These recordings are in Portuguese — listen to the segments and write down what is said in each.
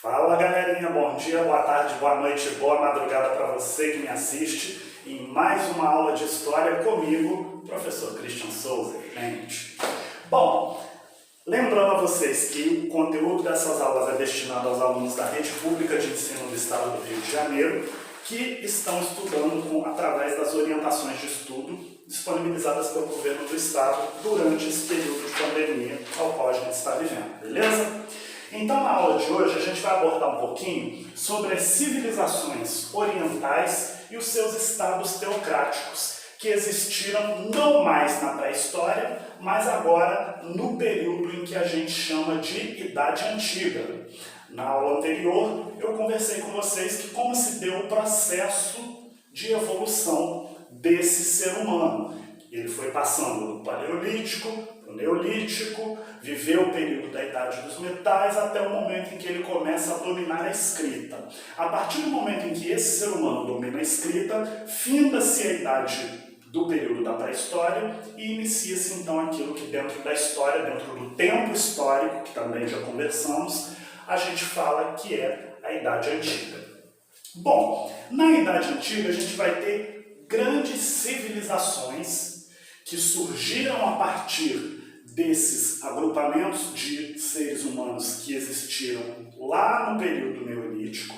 Fala galerinha, bom dia, boa tarde, boa noite, boa madrugada para você que me assiste em mais uma aula de História comigo, professor Christian Souza, gente. Bom, lembrando a vocês que o conteúdo dessas aulas é destinado aos alunos da Rede Pública de Ensino do Estado do Rio de Janeiro que estão estudando através das orientações de estudo disponibilizadas pelo governo do Estado durante esse período de pandemia ao qual a gente está vivendo, beleza? Então, na aula de hoje, a gente vai abordar um pouquinho sobre as civilizações orientais e os seus estados teocráticos, que existiram não mais na pré-história, mas agora no período em que a gente chama de Idade Antiga. Na aula anterior, eu conversei com vocês que como se deu o processo de evolução desse ser humano. Ele foi passando do Paleolítico para o Neolítico, viveu o período da Idade dos Metais até o momento em que ele começa a dominar a escrita. A partir do momento em que esse ser humano domina a escrita, finda-se a idade do período da pré-história e inicia-se então aquilo que dentro da história, dentro do tempo histórico, que também já conversamos, a gente fala que é a Idade Antiga. Bom, na Idade Antiga a gente vai ter grandes civilizações que surgiram a partir desses agrupamentos de seres humanos que existiram lá no período neolítico,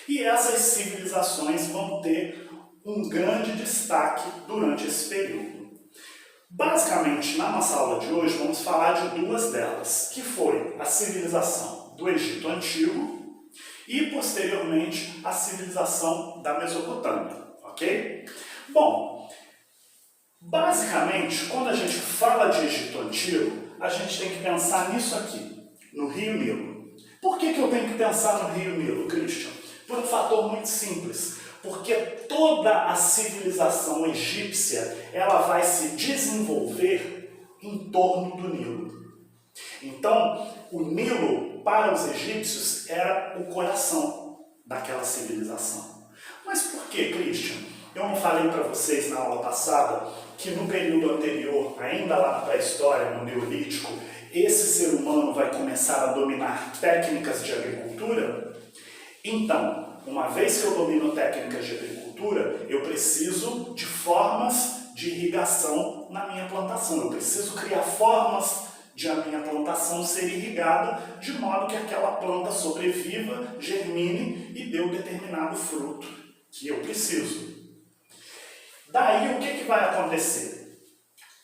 e essas civilizações vão ter um grande destaque durante esse período. Basicamente, na nossa aula de hoje, vamos falar de duas delas, que foi a civilização do Egito Antigo e, posteriormente, a civilização da Mesopotâmia, ok? Bom, basicamente, quando a gente fala de Egito Antigo, a gente tem que pensar nisso aqui, no Rio Nilo. Por que eu tenho que pensar no Rio Nilo, Christian? Por um fator muito simples. Porque toda a civilização egípcia ela vai se desenvolver em torno do Nilo. Então, o Nilo, para os egípcios, era o coração daquela civilização. Mas por que, Christian? Eu não falei para vocês na aula passada que no período anterior, ainda lá na pré-história, no Neolítico, esse ser humano vai começar a dominar técnicas de agricultura? Então, uma vez que eu domino técnicas de agricultura, eu preciso de formas de irrigação na minha plantação. Eu preciso criar formas de a minha plantação ser irrigada de modo que aquela planta sobreviva, germine e dê o determinado fruto que eu preciso. Daí o que vai acontecer?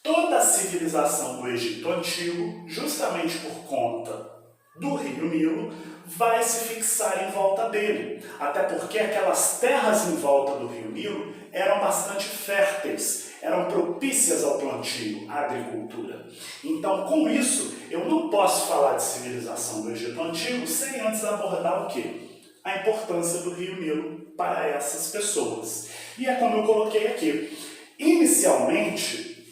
Toda a civilização do Egito Antigo, justamente por conta do Rio Nilo, vai se fixar em volta dele. Até porque aquelas terras em volta do Rio Nilo eram bastante férteis, eram propícias ao plantio, à agricultura. Então, com isso, eu não posso falar de civilização do Egito Antigo sem antes abordar o quê? A importância do Rio Nilo para essas pessoas. E é como eu coloquei aqui. Inicialmente,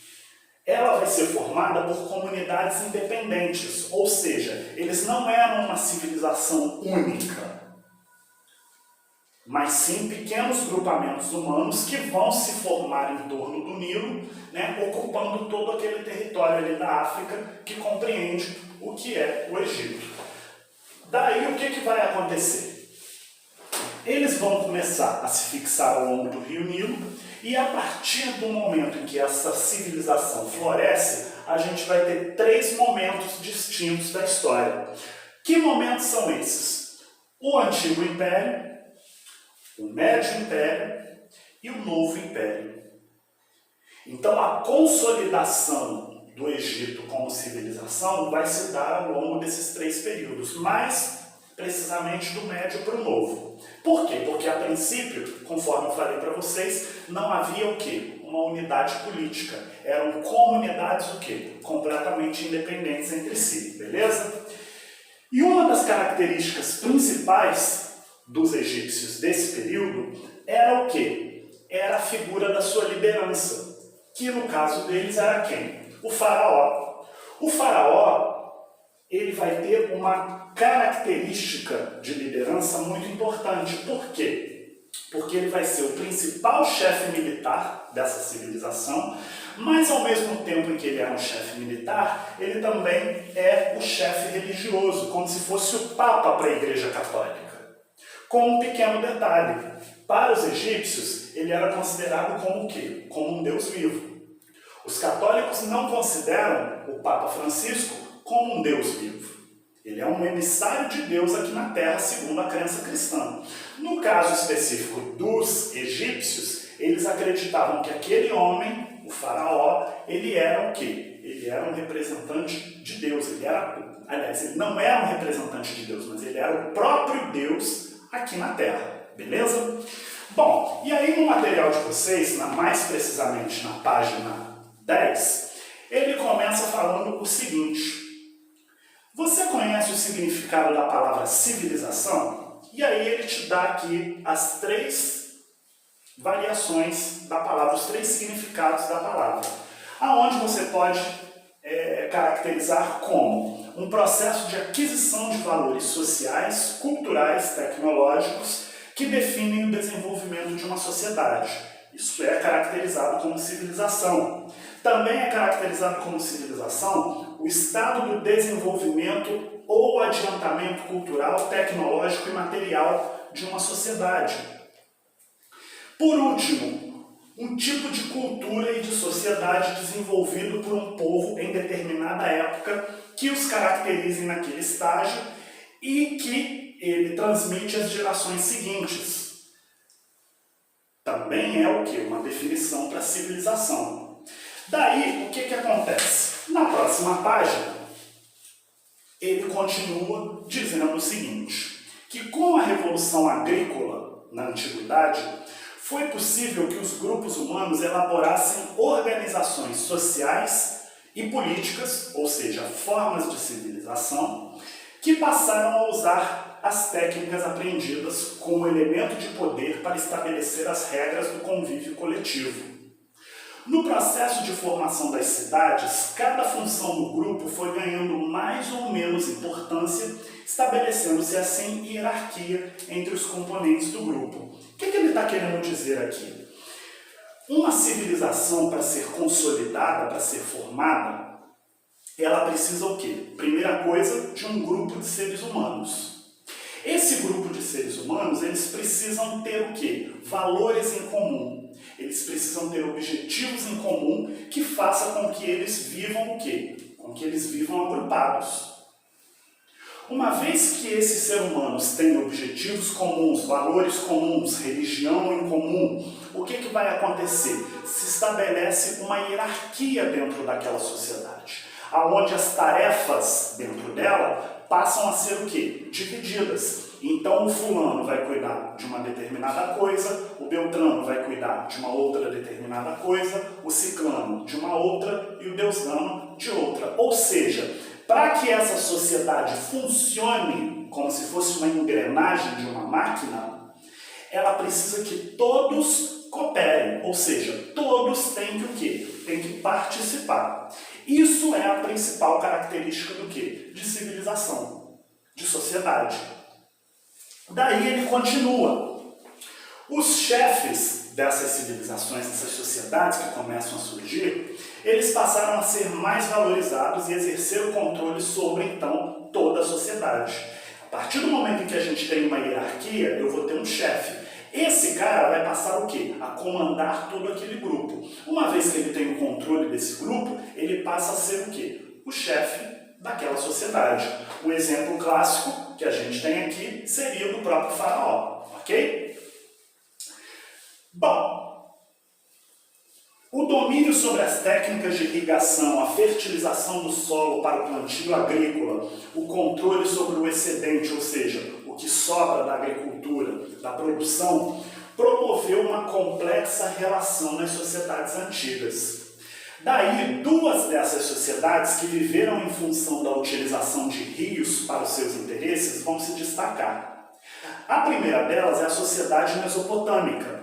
ela vai ser formada por comunidades independentes, ou seja, eles não eram uma civilização única, mas sim pequenos grupamentos humanos que vão se formar em torno do Nilo, ocupando todo aquele território ali da África que compreende o que é o Egito. Daí o que vai acontecer? Eles vão começar a se fixar ao longo do Rio Nilo e a partir do momento em que essa civilização floresce, a gente vai ter três momentos distintos da história. Que momentos são esses? O Antigo Império, o Médio Império e o Novo Império. Então a consolidação do Egito como civilização vai se dar ao longo desses três períodos, mas precisamente do Médio para o Novo. Por quê? Porque a princípio, conforme eu falei para vocês, não havia o quê? Uma unidade política. Eram comunidades o quê? Completamente independentes entre si, beleza? E uma das características principais dos egípcios desse período era o quê? Era a figura da sua liderança, que no caso deles era quem? O faraó. O faraó, ele vai ter uma característica de liderança muito importante. Por quê? porque ele vai ser o principal chefe militar dessa civilização, mas ao mesmo tempo em que ele é um chefe militar, ele também é o chefe religioso, como se fosse o Papa para a Igreja Católica. Com um pequeno detalhe, para os egípcios, ele era considerado como o quê? Como um Deus vivo. Os católicos não consideram o Papa Francisco como um Deus vivo. Ele é um emissário de Deus aqui na Terra, segundo a crença cristã. No caso específico dos egípcios, eles acreditavam que aquele homem, o faraó, ele era o quê? Ele era um representante de Deus. Ele não era um representante de Deus, mas ele era o próprio Deus aqui na Terra. Beleza? Bom, e aí no material de vocês, mais precisamente na página 10, ele começa falando o seguinte: você conhece o significado da palavra civilização? E aí ele te dá aqui as 3 variações da palavra, os 3 significados da palavra, aonde você pode caracterizar como um processo de aquisição de valores sociais, culturais, tecnológicos que definem o desenvolvimento de uma sociedade. Isso é caracterizado como civilização. Também é caracterizado como civilização o estado do desenvolvimento ou adiantamento cultural, tecnológico e material de uma sociedade. Por último, um tipo de cultura e de sociedade desenvolvido por um povo em determinada época que os caracterize naquele estágio e que ele transmite às gerações seguintes. Também é o que? Uma definição para civilização. Daí, o que acontece? Na próxima página, ele continua dizendo o seguinte, que com a Revolução Agrícola na Antiguidade, foi possível que os grupos humanos elaborassem organizações sociais e políticas, ou seja, formas de civilização, que passaram a usar as técnicas aprendidas como elemento de poder para estabelecer as regras do convívio coletivo. No processo de formação das cidades, cada função do grupo foi ganhando mais ou menos importância, estabelecendo-se assim hierarquia entre os componentes do grupo. O que ele está querendo dizer aqui? Uma civilização, para ser consolidada, para ser formada, ela precisa o quê? Primeira coisa, de um grupo de seres humanos. Esse grupo de seres humanos, eles precisam ter o quê? Valores em comum. Eles precisam ter objetivos em comum que façam com que eles vivam o quê? Com que eles vivam agrupados. Uma vez que esses seres humanos têm objetivos comuns, valores comuns, religião em comum, o que vai acontecer? Se estabelece uma hierarquia dentro daquela sociedade, onde as tarefas dentro dela passam a ser o quê? Divididas. Então o fulano vai cuidar de uma determinada coisa, o beltrano vai cuidar de uma outra determinada coisa, o ciclano de uma outra e o deusano de outra. Ou seja, para que essa sociedade funcione como se fosse uma engrenagem de uma máquina, ela precisa que todos cooperem, ou seja, todos têm que o quê? Têm que participar. Isso é a principal característica do quê? De civilização, de sociedade. Daí ele continua. Os chefes dessas civilizações, dessas sociedades que começam a surgir, eles passaram a ser mais valorizados e exercer o controle sobre, então, toda a sociedade. A partir do momento em que a gente tem uma hierarquia, eu vou ter um chefe. Esse cara vai passar o quê? A comandar todo aquele grupo. Uma vez que ele tem o controle desse grupo, ele passa a ser o quê? O chefe daquela sociedade. O exemplo clássico que a gente tem aqui seria o do próprio faraó, ok? Bom, o domínio sobre as técnicas de irrigação, a fertilização do solo para o plantio agrícola, o controle sobre o excedente, ou seja, o que sobra da agricultura, da produção, promoveu uma complexa relação nas sociedades antigas. Daí, 2 dessas sociedades que viveram em função da utilização de rios para os seus interesses vão se destacar. A primeira delas é a sociedade mesopotâmica,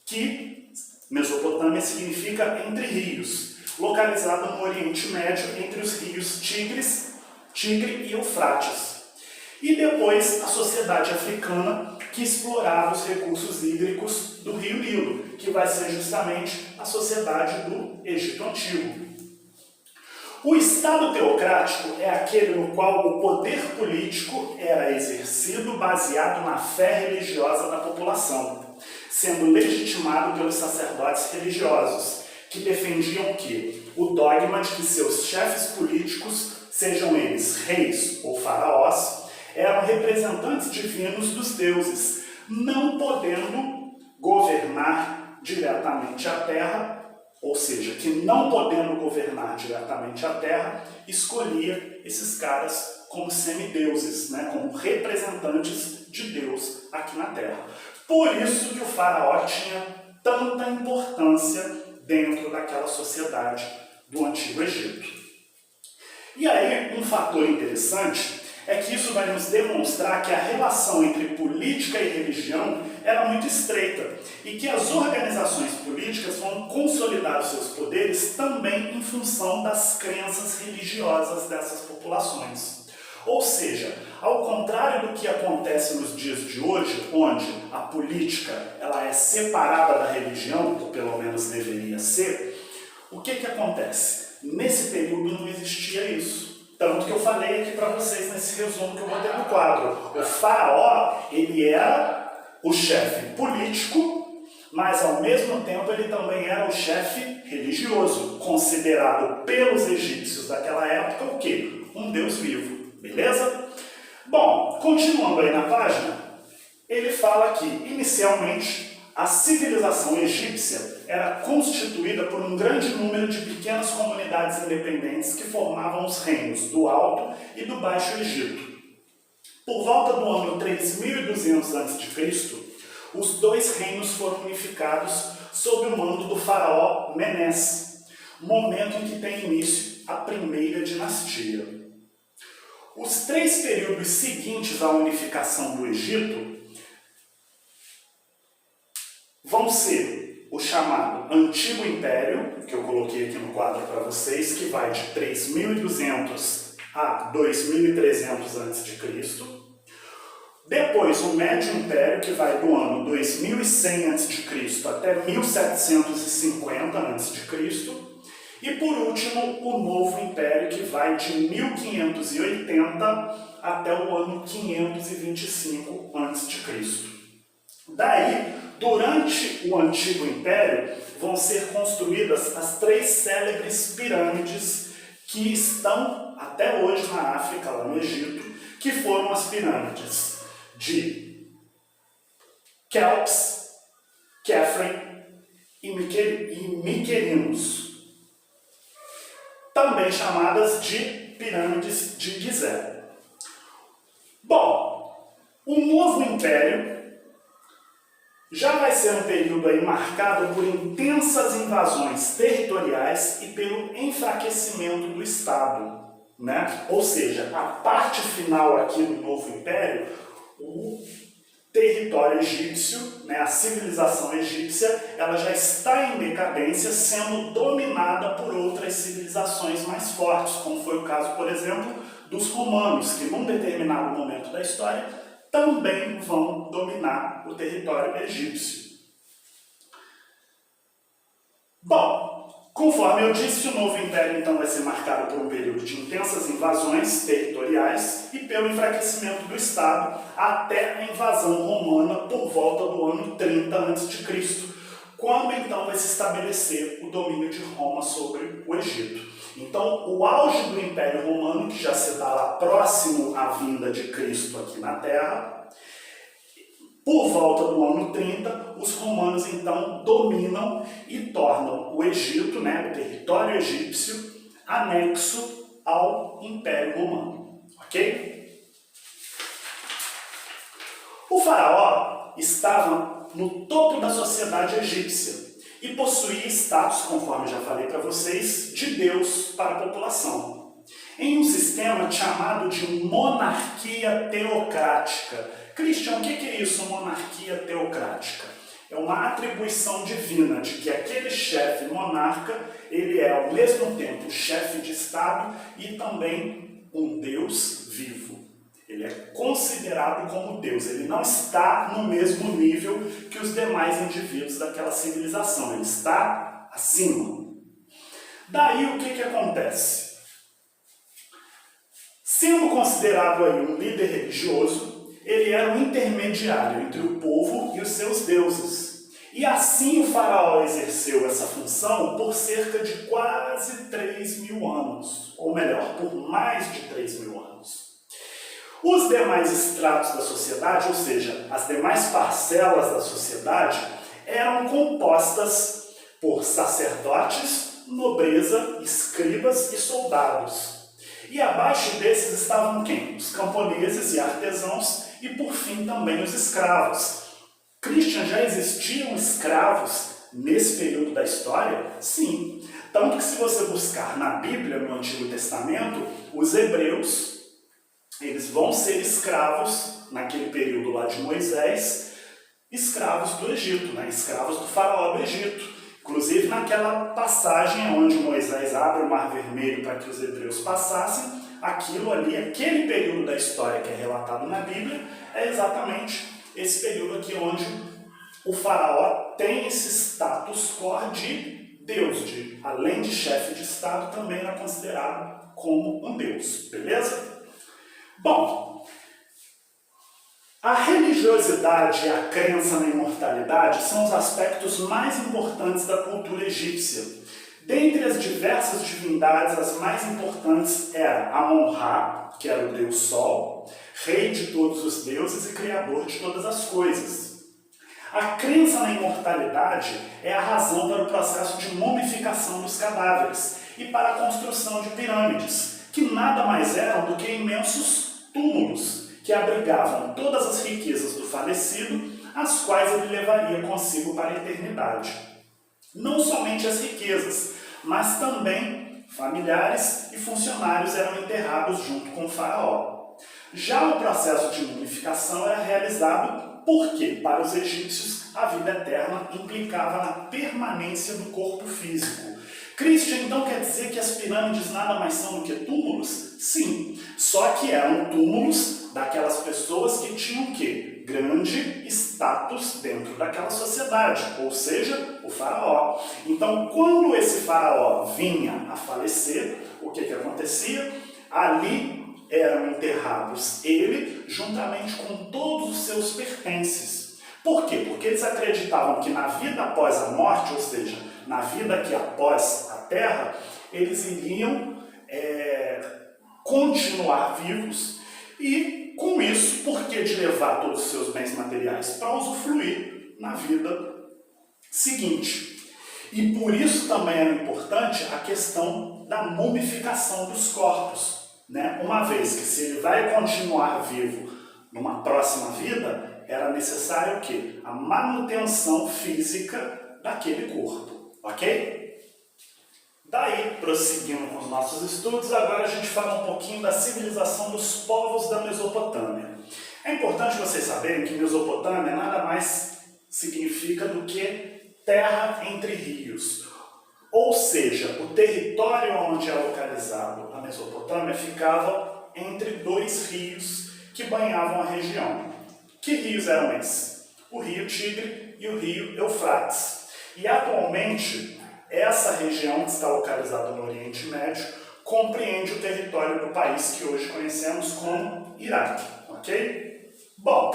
que Mesopotâmia significa entre rios, localizada no Oriente Médio entre os rios Tigre e Eufrates. E depois a sociedade africana, que explorava os recursos hídricos do rio Nilo, que vai ser justamente a sociedade do Egito Antigo. O Estado teocrático é aquele no qual o poder político era exercido baseado na fé religiosa da população, sendo legitimado pelos sacerdotes religiosos, que defendiam o quê? O dogma de que seus chefes políticos, sejam eles reis ou faraós, eram representantes divinos dos deuses, não podendo governar diretamente a terra, ou seja, que não podendo governar diretamente a terra, escolhia esses caras como semideuses, né, como representantes de Deus aqui na terra. Por isso que o faraó tinha tanta importância dentro daquela sociedade do Antigo Egito. E aí, um fator interessante é que isso vai nos demonstrar que a relação entre política e religião era muito estreita e que as organizações políticas vão consolidar os seus poderes também em função das crenças religiosas dessas populações. Ou seja, ao contrário do que acontece nos dias de hoje, onde a política ela é separada da religião, ou pelo menos deveria ser, o que acontece? Nesse período não existia isso. Tanto que eu falei aqui para vocês nesse resumo que eu botei no quadro. O faraó, ele era o chefe político, mas ao mesmo tempo ele também era o chefe religioso, considerado pelos egípcios daquela época o quê? Um deus vivo, beleza? Bom, continuando aí na página, ele fala que, inicialmente, a civilização egípcia era constituída por um grande número de pequenas comunidades independentes que formavam os reinos do Alto e do Baixo Egito. Por volta do ano 3200 a.C., os dois reinos foram unificados sob o mando do faraó Menés, momento em que tem início a primeira dinastia. Os 3 períodos seguintes à unificação do Egito vão ser o chamado Antigo Império, que eu coloquei aqui no quadro para vocês, que vai de 3200 a 2300 a.C. Depois o Médio Império, que vai do ano 2100 a.C. até 1750 a.C. E por último, o Novo Império, que vai de 1580 até o ano 525 a.C. Daí, durante o Antigo Império, vão ser construídas as 3 célebres pirâmides que estão até hoje na África, lá no Egito, que foram as pirâmides de Kelps, Khafre e Mycerinus, também chamadas de pirâmides de Gizé. Bom, o Novo Império já vai ser um período aí marcado por intensas invasões territoriais e pelo enfraquecimento do Estado, né? Ou seja, a parte final aqui do Novo Império, o território egípcio, né, a civilização egípcia, ela já está em decadência, sendo dominada por outras civilizações mais fortes, como foi o caso, por exemplo, dos romanos, que num determinado momento da história também vão dominar o território egípcio. Bom, conforme eu disse, o Novo Império então vai ser marcado por um período de intensas invasões territoriais e pelo enfraquecimento do Estado até a invasão romana por volta do ano 30 a.C., quando então vai se estabelecer o domínio de Roma sobre o Egito. Então, o auge do Império Romano, que já se dá lá próximo à vinda de Cristo aqui na Terra, por volta do ano 30, os romanos então dominam e tornam o Egito, né, o território egípcio, anexo ao Império Romano. Ok? O faraó estava no topo da sociedade egípcia e possuía status, conforme já falei para vocês, de Deus para a população, em um sistema chamado de monarquia teocrática. Christian, o que é isso, monarquia teocrática? É uma atribuição divina de que aquele chefe monarca, ele é ao mesmo tempo chefe de Estado e também um Deus vivo. Ele é considerado como Deus. Ele não está no mesmo nível que os demais indivíduos daquela civilização. Ele está acima. Daí o que acontece? Sendo considerado aí um líder religioso, ele era um intermediário entre o povo e os seus deuses. E assim o faraó exerceu essa função por cerca de quase 3.000 anos. Ou melhor, por mais de 3.000 anos. Os demais estratos da sociedade, ou seja, as demais parcelas da sociedade, eram compostas por sacerdotes, nobreza, escribas e soldados. E abaixo desses estavam quem? Os camponeses e artesãos e, por fim, também os escravos. Christian, já existiam escravos nesse período da história? Sim. Tanto que se você buscar na Bíblia, no Antigo Testamento, os hebreus, eles vão ser escravos, naquele período lá de Moisés, escravos do Egito, né? Escravos do faraó do Egito. Inclusive naquela passagem onde Moisés abre o Mar Vermelho para que os hebreus passassem, aquilo ali, aquele período da história que é relatado na Bíblia, é exatamente esse período aqui onde o faraó tem esse status quo de Deus, além de chefe de Estado, também era considerado como um Deus, beleza? Bom, a religiosidade e a crença na imortalidade são os aspectos mais importantes da cultura egípcia. Dentre as diversas divindades, as mais importantes eram Amon-Ra, que era o deus Sol, rei de todos os deuses e criador de todas as coisas. A crença na imortalidade é a razão para o processo de mumificação dos cadáveres e para a construção de pirâmides, que nada mais eram do que imensos túmulos que abrigavam todas as riquezas do falecido, as quais ele levaria consigo para a eternidade. Não somente as riquezas, mas também familiares e funcionários eram enterrados junto com o faraó. Já o processo de mumificação era realizado porque, para os egípcios, a vida eterna implicava na permanência do corpo físico. Christian, então, quer dizer que as pirâmides nada mais são do que túmulos? Sim, só que eram túmulos daquelas pessoas que tinham o quê? Grande status dentro daquela sociedade, ou seja, o faraó. Então, quando esse faraó vinha a falecer, o que acontecia? Ali eram enterrados ele, juntamente com todos os seus pertences. Por quê? Porque eles acreditavam que na vida após a morte, ou seja, na vida que após a terra, eles iriam continuar vivos e, com isso, por que de levar todos os seus bens materiais? Para usufruir na vida seguinte. E por isso também era importante a questão da mumificação dos corpos, né? Uma vez que se ele vai continuar vivo numa próxima vida, era necessário o quê? A manutenção física daquele corpo, ok? Daí, prosseguindo com os nossos estudos, agora a gente fala um pouquinho da civilização dos povos da Mesopotâmia. É importante vocês saberem que Mesopotâmia nada mais significa do que terra entre rios. Ou seja, o território onde é localizado a Mesopotâmia ficava entre dois rios que banhavam a região. Que rios eram esses? O rio Tigre e o rio Eufrates. E atualmente, essa região que está localizada no Oriente Médio compreende o território do país que hoje conhecemos como Iraque, ok? Bom,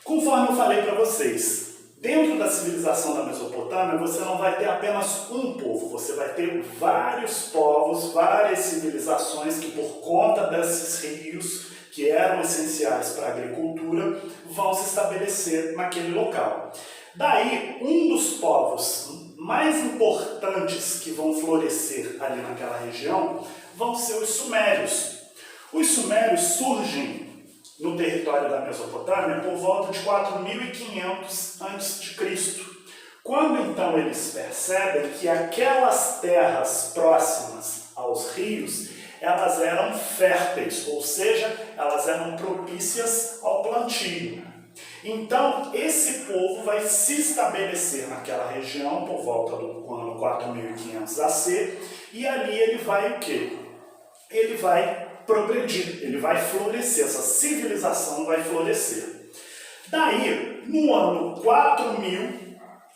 conforme eu falei para vocês, dentro da civilização da Mesopotâmia você não vai ter apenas um povo, você vai ter vários povos, várias civilizações que por conta desses rios que eram essenciais para a agricultura vão se estabelecer naquele local. Daí, um dos povos mais importantes que vão florescer ali naquela região vão ser os sumérios. Os sumérios surgem no território da Mesopotâmia por volta de 4.500 a.C. Quando então eles percebem que aquelas terras próximas aos rios, elas eram férteis, ou seja, elas eram propícias ao plantio. Então, esse povo vai se estabelecer naquela região por volta do ano 4.500 AC, e ali ele vai o quê? Ele vai progredir, ele vai florescer, essa civilização vai florescer. Daí, no ano 4000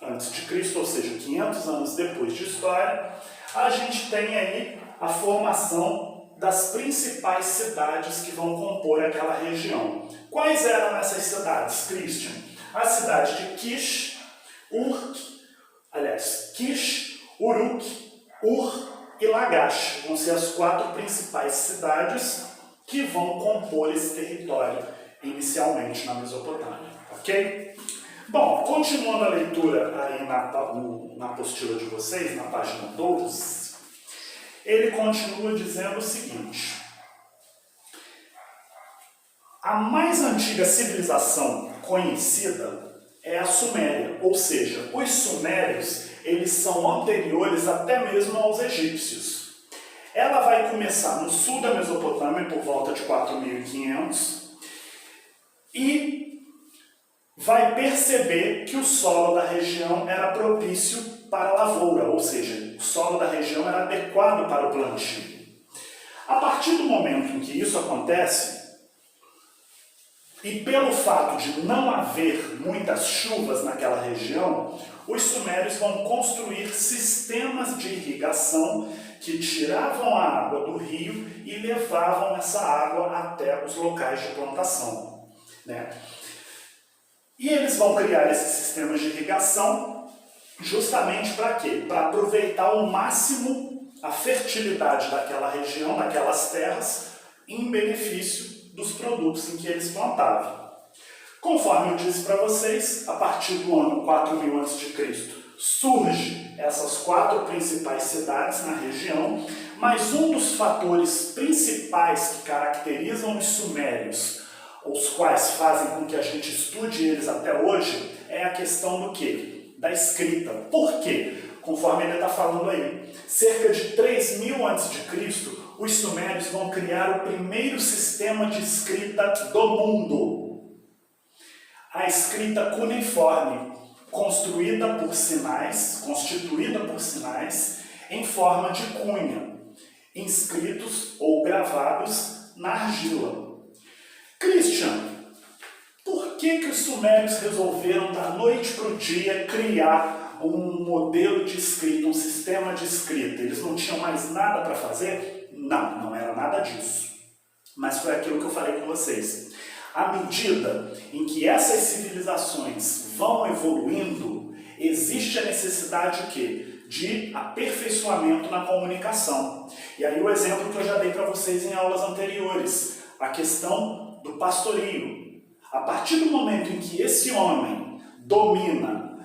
a.C., ou seja, 500 anos depois de história, a gente tem aí a formação das principais cidades que vão compor aquela região. Quais eram essas cidades, Christian? A cidade de Kish, Uruk, Ur e Lagash. Vão ser as 4 principais cidades que vão compor esse território inicialmente na Mesopotâmia. Ok? Bom, continuando a leitura aí na apostila de vocês, na página 12, ele continua dizendo o seguinte: a mais antiga civilização conhecida é a Suméria, ou seja, os sumérios eles são anteriores até mesmo aos egípcios. Ela vai começar no sul da Mesopotâmia por volta de 4500 e vai perceber que o solo da região era propício para a lavoura, ou seja, o solo da região era adequado para o plantio. A partir do momento em que isso acontece, e pelo fato de não haver muitas chuvas naquela região, os sumérios vão construir sistemas de irrigação que tiravam a água do rio e levavam essa água até os locais de plantação, né? E eles vão criar esses sistemas de irrigação justamente para quê? Para aproveitar ao máximo a fertilidade daquela região, daquelas terras, em benefício dos produtos em que eles plantavam. Conforme eu disse para vocês, a partir do ano 4000 a.C., surgem essas 4 principais cidades na região, mas um dos fatores principais que caracterizam os sumérios, os quais fazem com que a gente estude eles até hoje, é a questão do quê? Da escrita. Por quê? Conforme ele está falando aí, cerca de 3000 a.C., os sumérios vão criar o primeiro sistema de escrita do mundo. A escrita cuneiforme, constituída por sinais, em forma de cunha, inscritos ou gravados na argila. Christian, por que os sumérios resolveram da noite para o dia criar um modelo de escrita, um sistema de escrita? Eles não tinham mais nada para fazer? Não, não era nada disso. Mas foi aquilo que eu falei com vocês. À medida em que essas civilizações vão evoluindo, existe a necessidade de quê? De aperfeiçoamento na comunicação. E aí o exemplo que eu já dei para vocês em aulas anteriores, a questão do pastorio. A partir do momento em que esse homem domina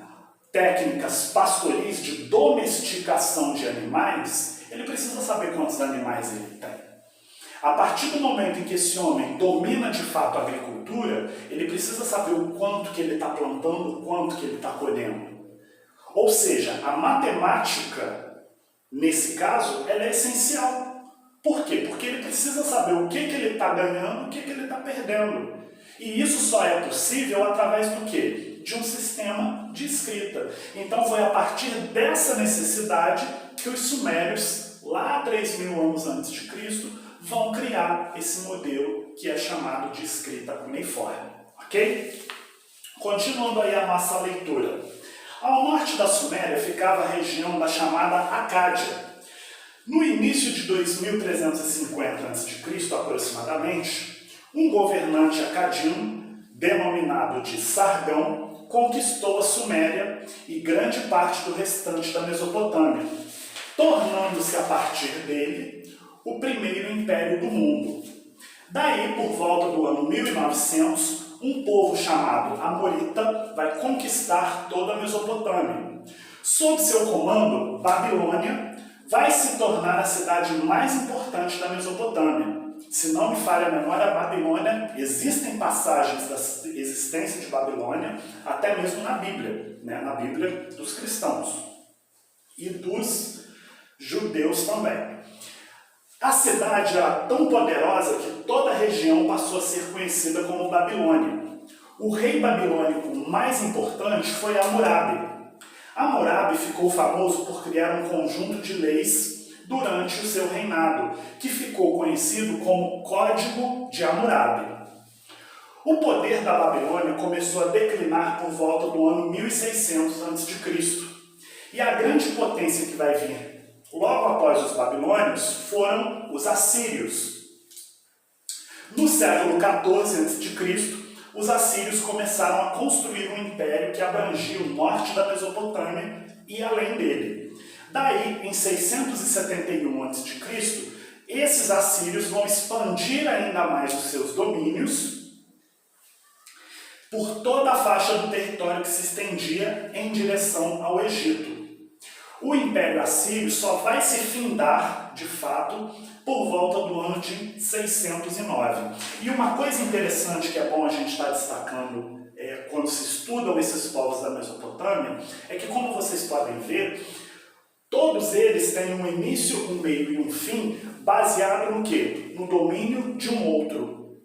técnicas pastoris de domesticação de animais, ele precisa saber quantos animais ele tem. A partir do momento em que esse homem domina de fato a agricultura, ele precisa saber o quanto que ele está plantando, o quanto que ele está colhendo. Ou seja, a matemática, nesse caso, ela é essencial. Por quê? Porque ele precisa saber o que ele está ganhando, o que ele está perdendo. E isso só é possível através do quê? De um sistema de escrita. Então foi a partir dessa necessidade que os sumérios, lá 3000 anos antes de Cristo, vão criar esse modelo que é chamado de escrita cuneiforme. Ok? Continuando aí a nossa leitura. Ao norte da Suméria ficava a região da chamada Acádia. No início de 2350 a.C., aproximadamente, um governante acadino, denominado de Sargão, conquistou a Suméria e grande parte do restante da Mesopotâmia, tornando-se a partir dele o primeiro império do mundo. Daí, por volta do ano 1900, um povo chamado Amorita vai conquistar toda a Mesopotâmia. Sob seu comando, Babilônia vai se tornar a cidade mais importante da Mesopotâmia. Se não me falha a memória, Babilônia, existem passagens da existência de Babilônia, até mesmo na Bíblia, né? Na Bíblia dos cristãos e dos judeus também. A cidade era tão poderosa que toda a região passou a ser conhecida como Babilônia. O rei babilônico mais importante foi Hammurabi. Hammurabi ficou famoso por criar um conjunto de leis durante o seu reinado, que ficou conhecido como Código de Hammurabi. O poder da Babilônia começou a declinar por volta do ano 1600 a.C. E a grande potência que vai vir logo após os babilônios foram os assírios. No século XIV a.C., os assírios começaram a construir um império que abrangia o norte da Mesopotâmia e além dele. Daí, em 671 a.C., esses assírios vão expandir ainda mais os seus domínios por toda a faixa do território que se estendia em direção ao Egito. O Império Assírio só vai se findar, de fato, por volta do ano de 609. E uma coisa interessante que é bom a gente estar destacando quando se estudam esses povos da Mesopotâmia, é que, como vocês podem ver, todos eles têm um início, um meio e um fim baseado no quê? No domínio de um outro.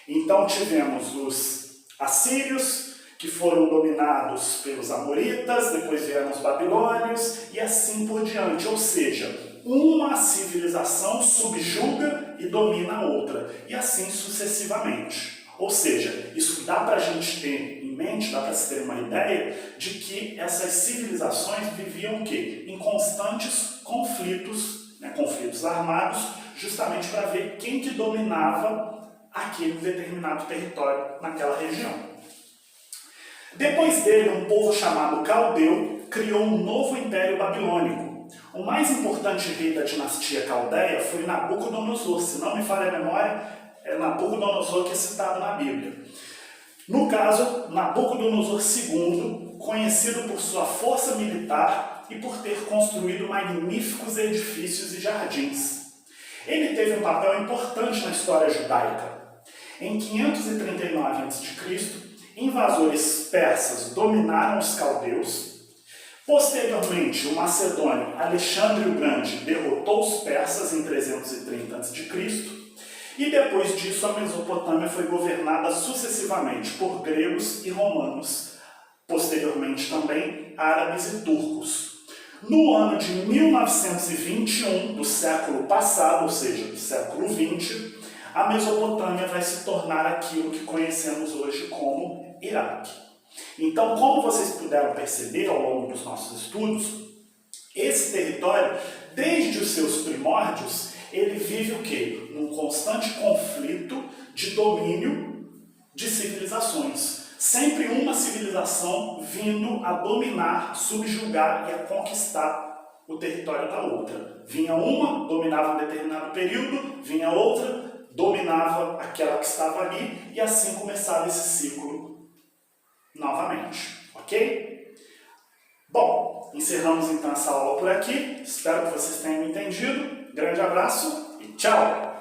Então tivemos os assírios, que foram dominados pelos amoritas, depois vieram os babilônios e assim por diante. Ou seja, uma civilização subjuga e domina a outra, e assim sucessivamente. Ou seja, isso dá para a gente ter em mente, dá para se ter uma ideia de que essas civilizações viviam o quê? Em constantes conflitos, conflitos armados, justamente para ver quem que dominava aquele determinado território naquela região. Depois dele, um povo chamado Caldeu criou um novo império babilônico. O mais importante rei da dinastia caldeia foi Nabucodonosor. Se não me falha a memória, é Nabucodonosor que é citado na Bíblia. No caso, Nabucodonosor II, conhecido por sua força militar e por ter construído magníficos edifícios e jardins. Ele teve um papel importante na história judaica. Em 539 a.C., invasores persas dominaram os caldeus. Posteriormente, o macedônio Alexandre o Grande derrotou os persas em 330 a.C. E depois disso, a Mesopotâmia foi governada sucessivamente por gregos e romanos. Posteriormente também, árabes e turcos. No ano de 1921 do século passado, ou seja, do século XX, a Mesopotâmia vai se tornar aquilo que conhecemos hoje como Iraque. Então, como vocês puderam perceber ao longo dos nossos estudos, esse território, desde os seus primórdios, ele vive o quê? Num constante conflito de domínio de civilizações. Sempre uma civilização vindo a dominar, subjugar e a conquistar o território da outra. Vinha uma, dominava um determinado período, vinha outra, dominava aquela que estava ali, e assim começava esse ciclo novamente, ok? Bom, encerramos então essa aula por aqui, espero que vocês tenham entendido, grande abraço e tchau!